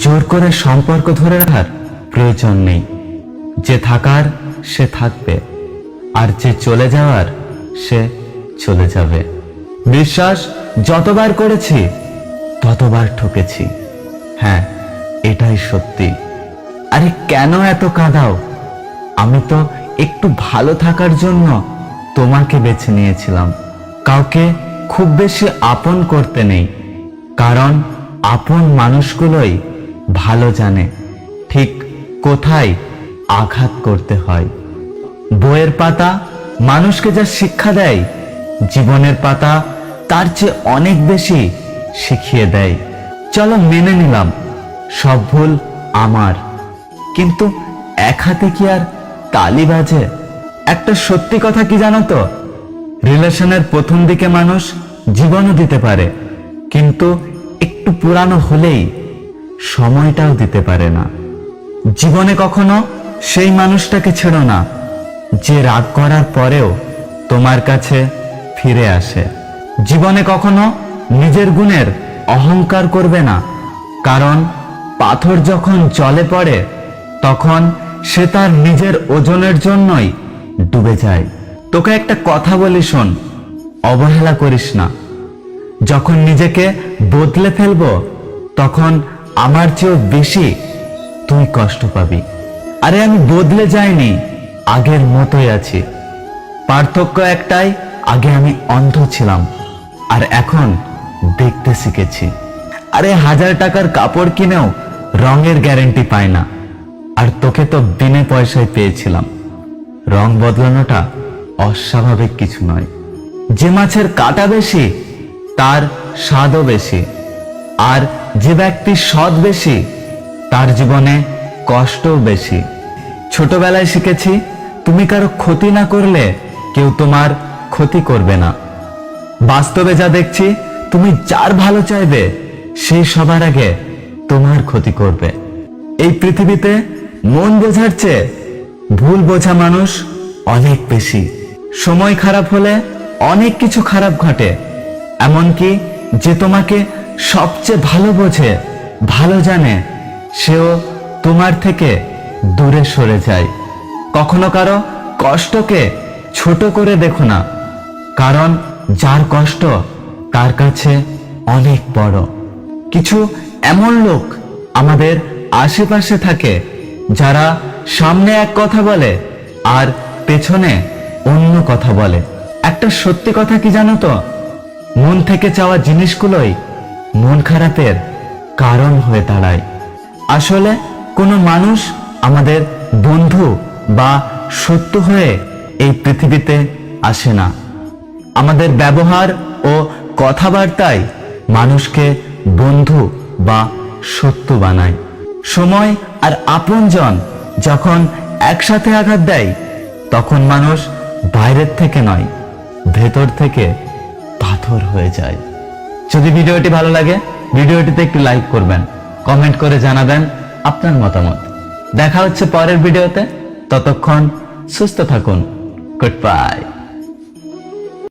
জোর করে সম্পর্ক ধরে রাখার প্রয়োজন নেই। যে থাকার সে থাকবে, আর যে চলে যাওয়ার সে চলে যাবে। বিশ্বাস যতবার করেছি ততবার ঠকেছি। হ্যাঁ, এটাই সত্যি। আরে কেন এত কাঁদাও? আমি তো একটু ভালো থাকার জন্য তোমাকে বেছে নিয়েছিলাম। কাউকে খুব বেশি আপন করতে নেই, কারণ আপন মানুষগুলোই ভালো জানে ঠিক কোথায় আঘাত করতে হয়। বইয়ের পাতা মানুষকে যা শিক্ষা দেয়, জীবনের পাতা তার চেয়ে অনেক বেশি শিখিয়ে দেয়। চলো মেনে নিলাম সব ভুল আমার, কিন্তু এক হাতে কি আর তালি বাজে? একটা সত্যি কথা কি জানো তো, রিলেশনের প্রথম দিকে মানুষ জীবনও দিতে পারে, কিন্তু একটু পুরানো হলেই সময়টাও দিতে পারে না। জীবনে কখনো সেই মানুষটাকে ছেড়ো না যে রাগ করার পরেও তোমার কাছে ফিরে আসে। জীবনে কখনো নিজের গুণের অহংকার করবে না, কারণ পাথর যখন জলে পড়ে তখন সে তার নিজের ওজনের জন্যই ডুবে যায়। তোকে একটা কথা বলি শোন, অবহেলা করিস না। যখন নিজেকে বদলে ফেলবো তখন আমার চেয়েও বেশি তুই কষ্ট পাবি। আরে আমি বদলে যাইনি, আগের মতোই আছি। পার্থক্য একটাই, আগে আমি অন্ধ ছিলাম আর এখন দেখতে শিখেছি। আরে 1000 টাকার কাপড় কিনেও রঙের গ্যারেন্টি পায় না, আর তোকে তো বিনা পয়সায় পেয়েছিলাম। রং বদলানোটা অস্বাভাবিক কিছু নয়। যে মাছের কাঁটা বেশি তার স্বাদও বেশি, আর যে ব্যক্তি সৎ বেশি তার জীবনে কষ্টও বেশি। ছোটবেলায় শিখেছি, তুমি কারো ক্ষতি না করলে কেউ তোমার ক্ষতি করবে না। বাস্তবে যা দেখছি, তুমি যার ভালো চাইবে সেই সবার আগে তোমার ক্ষতি করবে। এই পৃথিবীতে মন বোঝার চেয়ে ভুল বোঝা মানুষ অনেক বেশি। সময় খারাপ হলে অনেক কিছু খারাপ ঘটে, এমনকি যে তোমাকে সবচেয়ে ভালো বোঝে, ভালো জানে, সেও তোমার থেকে দূরে সরে যায়। কখনো কারো কষ্টকে ছোট করে দেখো না, কারণ যার কষ্ট তার কাছে অনেক বড়। কিছু এমন লোক আমাদের আশেপাশে থাকে যারা সামনে এক কথা বলে আর পেছনে অন্য কথা বলে। একটা সত্যি কথা কি জানো তো, মন থেকে চাওয়া জিনিসগুলোই মন খারাপের কারণ হয়ে দাঁড়ায়। আসলে কোনো মানুষ আমাদের বন্ধু বা শত্রু হয়ে এই পৃথিবীতে আসে না। আমাদের ব্যবহার ও কথাবার্তায় মানুষকে বন্ধু বা শত্রু বানায়। সময় আর আপনজন যখন একসাথে আঘাত দেয় তখন মানুষ বাইরের থেকে নয়, ভেতর থেকে পাথর হয়ে যায়। যদি ভিডিওটি ভালো লাগে ভিডিওটিতে একটু লাইক করবেন, কমেন্ট করে জানাবেন আপনার মতামত। দেখা হচ্ছে পরের ভিডিওতে, ততক্ষণ সুস্থ থাকুন। Good bye.